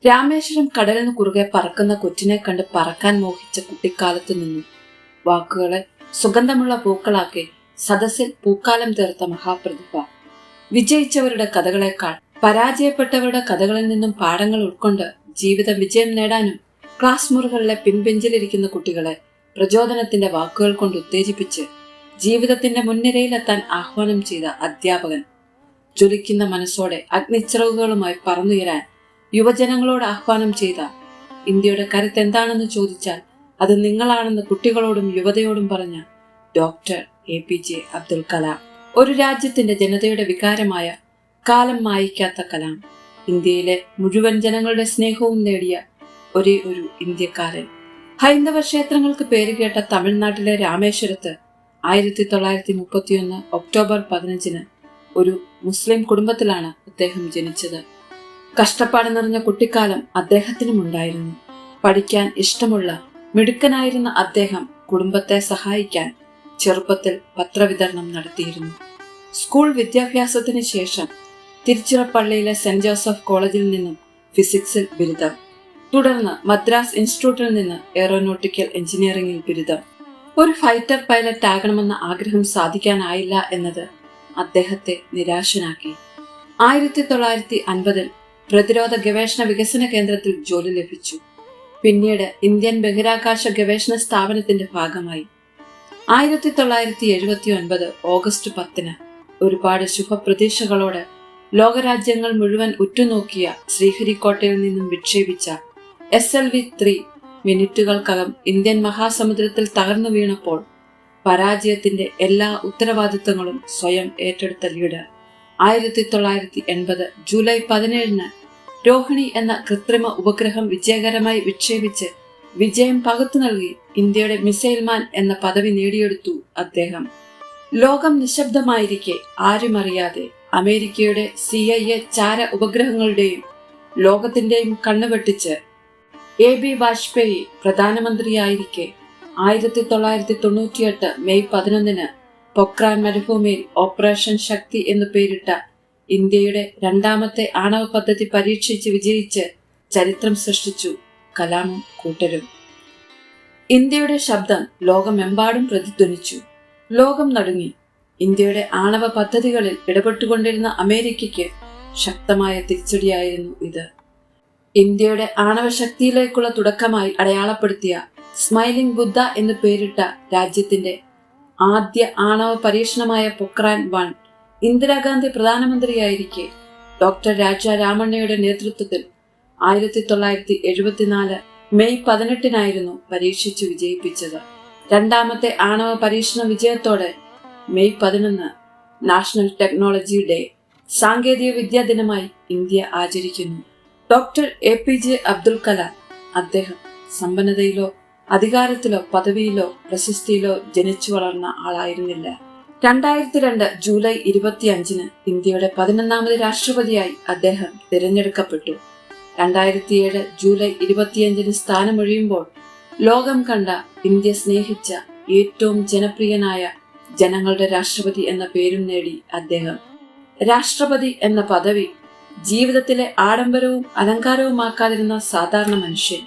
രാമേശ്വരം കടലിന് കുറുകെ പറക്കുന്ന കൊറ്റിനെ കണ്ട് പറക്കാൻ മോഹിച്ച കുട്ടിക്കാലത്തു നിന്നും വാക്കുകളെ സുഗന്ധമുള്ള പൂക്കളാക്കി സദസ്സിൽ പൂക്കാലം തീർത്ത മഹാപ്രതിഭ. വിജയിച്ചവരുടെ കഥകളെക്കാൾ പരാജയപ്പെട്ടവരുടെ കഥകളിൽ നിന്നും പാഠങ്ങൾ ഉൾക്കൊണ്ട് ജീവിത വിജയം നേടാനും ക്ലാസ് മുറികളിലെ പിൻബെഞ്ചിലിരിക്കുന്ന കുട്ടികളെ പ്രചോദനത്തിന്റെ വാക്കുകൾ കൊണ്ട് ഉത്തേജിപ്പിച്ച് ജീവിതത്തിന്റെ മുൻനിരയിലെത്താൻ ആഹ്വാനം ചെയ്ത അധ്യാപകൻ. ജ്വലിക്കുന്ന മനസ്സോടെ അഗ്നിച്ചിറകുകളുമായി പറന്നുയരാൻ യുവജനങ്ങളോട് ആഹ്വാനം ചെയ്ത, ഇന്ത്യയുടെ കരുത്ത് എന്താണെന്ന് ചോദിച്ചാൽ അത് നിങ്ങളാണെന്ന് കുട്ടികളോടും യുവതയോടും പറഞ്ഞ ഡോക്ടർ APJ അബ്ദുൽ കലാം. ഒരു രാജ്യത്തിന്റെ ജനതയുടെ വികാരമായ കാലം മായിക്കാത്ത കലാം, ഇന്ത്യയിലെ മുഴുവൻ ജനങ്ങളുടെ സ്നേഹവും നേടിയ ഒരേ ഒരു ഇന്ത്യക്കാരൻ. ഹൈന്ദവ ക്ഷേത്രങ്ങൾക്ക് പേരുകേട്ട തമിഴ്നാട്ടിലെ രാമേശ്വരത്ത് 1931 ഒക്ടോബർ 15 ഒരു മുസ്ലിം കുടുംബത്തിലാണ് അദ്ദേഹം ജനിച്ചത്. കഷ്ടപ്പാട് നിറഞ്ഞ കുട്ടിക്കാലം അദ്ദേഹത്തിനും ഉണ്ടായിരുന്നു. പഠിക്കാൻ ഇഷ്ടമുള്ള മിടുക്കനായിരുന്ന അദ്ദേഹം കുടുംബത്തെ സഹായിക്കാൻ ചെറുപ്പത്തിൽ പത്രവിതരണം നടത്തിയിരുന്നു. സ്കൂൾ വിദ്യാഭ്യാസത്തിന് ശേഷം തിരുച്ചിറപ്പള്ളിയിലെ സെന്റ് ജോസഫ് കോളേജിൽ നിന്നും ഫിസിക്സിൽ ബിരുദം, തുടർന്ന് മദ്രാസ് ഇൻസ്റ്റിറ്റ്യൂട്ടിൽ നിന്ന് എയറോനോട്ടിക്കൽ എഞ്ചിനീയറിംഗിൽ ബിരുദം. ഒരു ഫൈറ്റർ പൈലറ്റ് ആകണമെന്ന ആഗ്രഹം സാധിക്കാനായില്ല എന്നത് അദ്ദേഹത്തെ നിരാശനാക്കി. 1950 പ്രതിരോധ ഗവേഷണ വികസന കേന്ദ്രത്തിൽ ജോലി ലഭിച്ചു. പിന്നീട് ഇന്ത്യൻ ബഹിരാകാശ ഗവേഷണ സ്ഥാപനത്തിന്റെ ഭാഗമായി. 1979 ഓഗസ്റ്റ് 10 ഒരുപാട് ശുഭപ്രതീക്ഷകളോടെ ലോകരാജ്യങ്ങൾ മുഴുവൻ ഉറ്റുനോക്കിയ ശ്രീഹരിക്കോട്ടയിൽ നിന്നും വിക്ഷേപിച്ച SLV-3 മിനിറ്റുകൾക്കകം ഇന്ത്യൻ മഹാസമുദ്രത്തിൽ തകർന്നു വീണപ്പോൾ പരാജയത്തിന്റെ എല്ലാ ഉത്തരവാദിത്തങ്ങളും സ്വയം ഏറ്റെടുത്ത ലീഡർ 1980 ജൂലൈ 17 രോഹിണി എന്ന കൃത്രിമ ഉപഗ്രഹം വിജയകരമായി വിക്ഷേപിച്ച് വിജയം പകുത്തു നൽകി ഇന്ത്യയുടെ മിസൈൽ മാൻ എന്ന പദവി നേടിയെടുത്തു അദ്ദേഹം. ലോകം നിശബ്ദമായിരിക്കെ ആരുമറിയാതെ അമേരിക്കയുടെ CIA ചാര ഉപഗ്രഹങ്ങളുടെയും ലോകത്തിന്റെയും കണ്ണുവെട്ടിച്ച് AB വാജ്പേയി പ്രധാനമന്ത്രിയായിരിക്കെ 1998 മെയ് 11 പൊക്രാൻ മരുഭൂമിയിൽ ഓപ്പറേഷൻ ശക്തി എന്നു പേരിട്ട ഇന്ത്യയുടെ രണ്ടാമത്തെ ആണവ പദ്ധതി പരീക്ഷിച്ച് വിജയിച്ച് ചരിത്രം സൃഷ്ടിച്ചു കലാമും കൂട്ടരും. ഇന്ത്യയുടെ ശബ്ദം ലോകമെമ്പാടും പ്രതിധ്വനിച്ചു. ലോകം നടുങ്ങി. ഇന്ത്യയുടെ ആണവ പദ്ധതികളിൽ ഇടപെട്ടുകൊണ്ടിരുന്ന അമേരിക്കയ്ക്ക് ശക്തമായ തിരിച്ചടിയായിരുന്നു ഇത്. ഇന്ത്യയുടെ ആണവ ശക്തിയിലേക്കുള്ള തുടക്കമായി അടയാളപ്പെടുത്തിയ സ്മൈലിംഗ് ബുദ്ധ എന്ന് പേരിട്ട രാജ്യത്തിന്റെ ആദ്യ ആണവ പരീക്ഷണമായ പൊക്രാൻ 1 ഇന്ദിരാഗാന്ധി പ്രധാനമന്ത്രിയായിരിക്കെ ഡോക്ടർ രാജ രാമണ്ണയുടെ നേതൃത്വത്തിൽ 1974 മെയ് 18 പരീക്ഷിച്ചു വിജയിപ്പിച്ചത്. രണ്ടാമത്തെ ആണവ പരീക്ഷണ വിജയത്തോടെ മെയ് 11 നാഷണൽ ടെക്നോളജി ഡേ, സാങ്കേതിക വിദ്യാ ദിനമായി ഇന്ത്യ ആചരിക്കുന്നു. ഡോക്ടർ APJ അബ്ദുൽ കലാം, അദ്ദേഹം സമ്പന്നതയിലോ അധികാരത്തിലോ പദവിയിലോ പ്രശസ്തിയിലോ ജനിച്ചു വളർന്ന ആളായിരുന്നില്ല. 2002 ജൂലൈ 25 ഇന്ത്യയുടെ 11ാമത് രാഷ്ട്രപതിയായി അദ്ദേഹം തിരഞ്ഞെടുക്കപ്പെട്ടു. 2007 ജൂലൈ 25 സ്ഥാനമൊഴിയുമ്പോൾ ലോകം കണ്ട, ഇന്ത്യ സ്നേഹിച്ച ഏറ്റവും ജനപ്രിയനായ ജനങ്ങളുടെ രാഷ്ട്രപതി എന്ന പേരും നേടി അദ്ദേഹം. രാഷ്ട്രപതി എന്ന പദവി ജീവിതത്തിലെ ആഡംബരവും അലങ്കാരവുമാക്കാതിരുന്ന സാധാരണ മനുഷ്യൻ.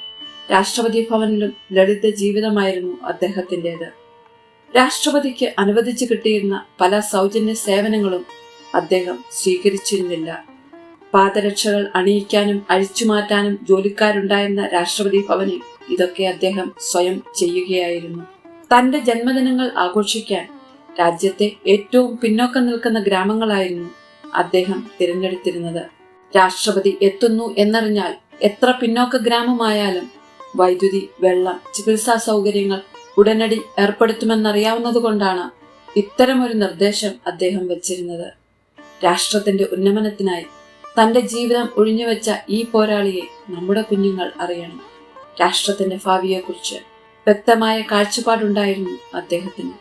രാഷ്ട്രപതി ഭവനിലും ലളിത ജീവിതമായിരുന്നു അദ്ദേഹത്തിൻ്റെത്. രാഷ്ട്രപതിക്ക് അനുവദിച്ചു കിട്ടിയിരുന്ന പല സൗജന്യ സേവനങ്ങളും അദ്ദേഹം സ്വീകരിച്ചിരുന്നില്ല. പാദരക്ഷകൾ അണിയിക്കാനും അഴിച്ചുമാറ്റാനും ജോലിക്കാരുണ്ടായിരുന്ന രാഷ്ട്രപതി ഭവനിൽ ഇതൊക്കെ അദ്ദേഹം സ്വയം ചെയ്യുകയായിരുന്നു. തന്റെ ജന്മദിനങ്ങൾ ആഘോഷിക്കാൻ രാജ്യത്തെ ഏറ്റവും പിന്നോക്കം നിൽക്കുന്ന ഗ്രാമങ്ങളായിരുന്നു അദ്ദേഹം തിരഞ്ഞെടുത്തിരുന്നത്. രാഷ്ട്രപതി എത്തുന്നു എന്നറിഞ്ഞാൽ എത്ര പിന്നോക്ക ഗ്രാമമായാലും വൈദ്യുതി, വെള്ളം, ചികിത്സാ സൗകര്യങ്ങൾ ഉടനടി ഏർപ്പെടുത്തുമെന്നറിയാവുന്നതുകൊണ്ടാണ് ഇത്തരമൊരു നിർദ്ദേശം അദ്ദേഹം വച്ചിരുന്നത്. രാഷ്ട്രത്തിന്റെ ഉന്നമനത്തിനായി തന്റെ ജീവിതം ഒഴിഞ്ഞുവെച്ച ഈ പോരാളിയെ നമ്മുടെ കുഞ്ഞുങ്ങൾ അറിയണം. രാഷ്ട്രത്തിന്റെ ഭാവിയെക്കുറിച്ച് വ്യക്തമായ കാഴ്ചപ്പാടുണ്ടായിരുന്നു അദ്ദേഹത്തിന്.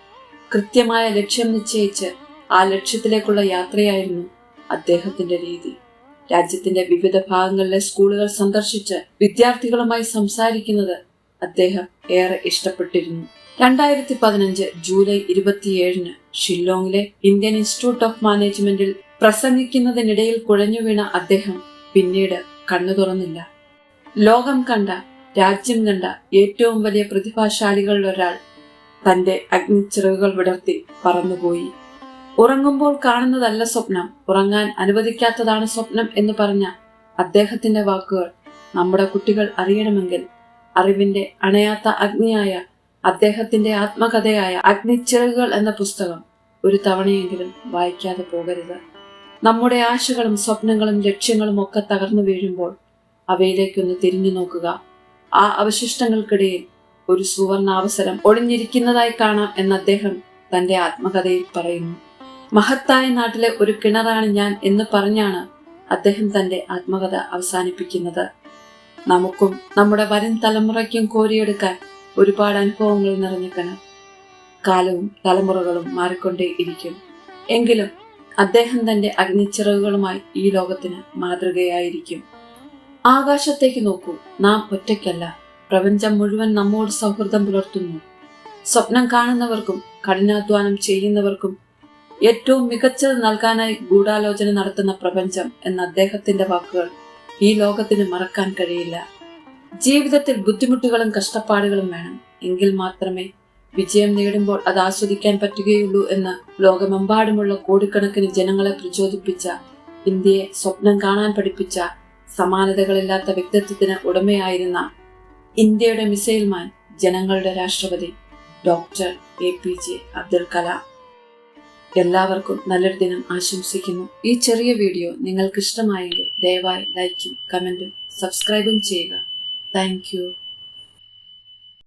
കൃത്യമായ ലക്ഷ്യം നിശ്ചയിച്ച് ആ ലക്ഷ്യത്തിലേക്കുള്ള യാത്രയായിരുന്നു അദ്ദേഹത്തിന്റെ രീതി. രാജ്യത്തിന്റെ വിവിധ ഭാഗങ്ങളിലെ സ്കൂളുകൾ സന്ദർശിച്ച് വിദ്യാർത്ഥികളുമായി സംസാരിക്കുന്നത് അദ്ദേഹം ഏറെ ഇഷ്ടപ്പെട്ടിരുന്നു. 2015 ജൂലൈ 27 ഷില്ലോങ്ങിലെ ഇന്ത്യൻ ഇൻസ്റ്റിറ്റ്യൂട്ട് ഓഫ് മാനേജ്മെന്റിൽ പ്രസംഗിക്കുന്നതിനിടയിൽ കുഴഞ്ഞു വീണ അദ്ദേഹം പിന്നീട് കണ്ണു തുറന്നില്ല. ലോകം കണ്ട, രാജ്യം കണ്ട ഏറ്റവും വലിയ പ്രതിഭാശാലികളിൽ ഒരാൾ തന്റെ അഗ്നിച്ചിറകുകൾ വിടർത്തി പറന്നുപോയി. ഉറങ്ങുമ്പോൾ കാണുന്നതല്ല സ്വപ്നം, ഉറങ്ങാൻ അനുവദിക്കാത്തതാണ് സ്വപ്നം എന്ന് പറഞ്ഞ അദ്ദേഹത്തിന്റെ വാക്കുകൾ നമ്മുടെ കുട്ടികൾ അറിയണമെങ്കിൽ അറിവിന്റെ അണയാത്ത അഗ്നിയായ അദ്ദേഹത്തിന്റെ ആത്മകഥയായ അഗ്നിച്ചിറകുകൾ എന്ന പുസ്തകം ഒരു തവണയെങ്കിലും വായിക്കാതെ പോകരുത്. നമ്മുടെ ആശകളും സ്വപ്നങ്ങളും ലക്ഷ്യങ്ങളും ഒക്കെ തകർന്നു വീഴുമ്പോൾ അവയിലേക്കൊന്ന് തിരിഞ്ഞു നോക്കുക. ആ അവശിഷ്ടങ്ങൾക്കിടയിൽ ഒരു സുവർണാവസരം ഒളിഞ്ഞിരിക്കുന്നതായി കാണാം എന്ന് അദ്ദേഹം തന്റെ ആത്മകഥയിൽ പറയുന്നു. മഹത്തായ നാട്ടിലെ ഒരു കിണറാണ് ഞാൻ എന്ന് പറഞ്ഞാണ് അദ്ദേഹം തന്റെ ആത്മകഥ അവസാനിപ്പിക്കുന്നത്. നമുക്കും നമ്മുടെ വരും തലമുറയ്ക്കും കോരിയെടുക്കാൻ ഒരുപാട് അനുഭവങ്ങൾ നിറഞ്ഞ കിണർ. കാലവും തലമുറകളും മാറിക്കൊണ്ടേ ഇരിക്കും. എങ്കിലും അദ്ദേഹം തന്റെ അഗ്നിച്ചിറകുകളുമായി ഈ ലോകത്തിന് മാതൃകയായിരിക്കും. ആകാശത്തേക്ക് നോക്കൂ, നാം ഒറ്റയ്ക്കല്ല. പ്രപഞ്ചം മുഴുവൻ നമ്മോട് സൗഹൃദം പുലർത്തുന്നു. സ്വപ്നം കാണുന്നവർക്കും കഠിനാധ്വാനം ചെയ്യുന്നവർക്കും ഏറ്റവും മികച്ചത് നൽകാനായി ഗൂഢാലോചന നടത്തുന്ന പ്രപഞ്ചം എന്ന അദ്ദേഹത്തിന്റെ വാക്കുകൾ ഈ ലോകത്തിന് മറക്കാൻ കഴിയില്ല. ജീവിതത്തിൽ ബുദ്ധിമുട്ടുകളും കഷ്ടപ്പാടുകളും വേണം, എങ്കിൽ മാത്രമേ വിജയം നേടുമ്പോൾ അത് ആസ്വദിക്കാൻ പറ്റുകയുള്ളൂ എന്ന് ലോകമെമ്പാടുമുള്ള കോടിക്കണക്കിന് ജനങ്ങളെ പ്രചോദിപ്പിച്ച, ഇന്ത്യയെ സ്വപ്നം കാണാൻ പഠിപ്പിച്ച, സമാനതകളില്ലാത്ത വ്യക്തിത്വത്തിന് ഉടമയായിരുന്ന ഇന്ത്യയുടെ മിസൈൽ മാൻ, ജനങ്ങളുടെ രാഷ്ട്രപതി ഡോക്ടർ APJ അബ്ദുൽ കലാം. എല്ലാവർക്കും നല്ലൊരു ദിനം ആശംസിക്കുന്നു. ഈ ചെറിയ വീഡിയോ നിങ്ങൾക്ക് ഇഷ്ടമായെങ്കിൽ ദയവായി ലൈക്കും കമന്റും സബ്സ്ക്രൈബും ചെയ്യുക. Thank you.